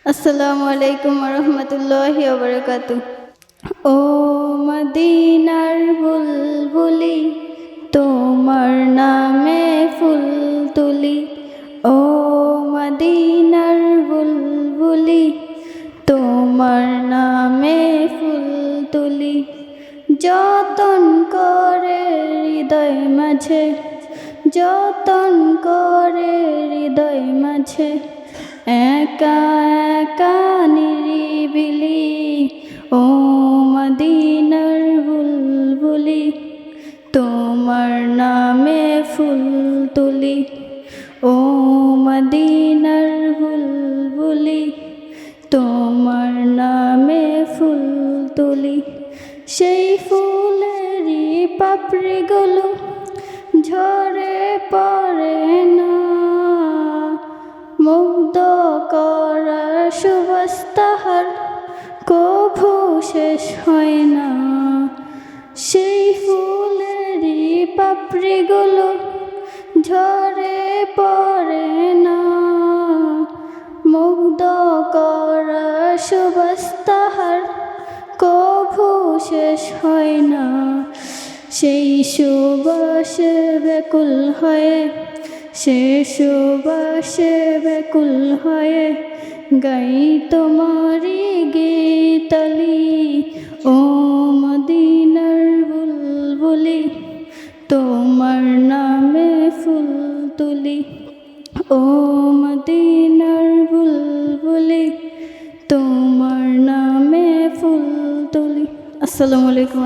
আসসালামু আলাইকুম ওয়া রাহমাতুল্লাহি ওয়া বারাকাতুহু। ও মদিনার বুলবুলি, তোমার নামে ফুল তুলি। ও মদিনার বুলবুলি, তোমার নামে ফুল তুলি। যতন করে হৃদয় মাঝে, যতন করে হৃদয় মাঝে, একা একা নিরিবিলি। ও মদিনার বুলবুলি, তোমার নামে ফুল তুলি। ও মদিনার বুলবুলি, তোমার নামে ফুল তুলি। সেই ফুলেরই পাপড়িগুলো ঝরে পড়ে না, মুগ্ধ করা সুবাস তাহার কভু শেষ হয় না। সেই ফুলেরই পাপড়িগুলো ঝরে পড়ে না, মুগ্ধ করা সুবাস তাহার কভু শেষ হয় না। সেই সুবাসে ব্যাকুল হয়ে, সে সুবাসে ব্যাকুল হয়ে গাই তোমারি গীতালি। ও মদিনার বুলবুলি, তোমার নামে ফুল তুলি। ও মদিনার বুলবুলি, তোমার নামে ফুল তুলি। আসসালামু আলাইকুম।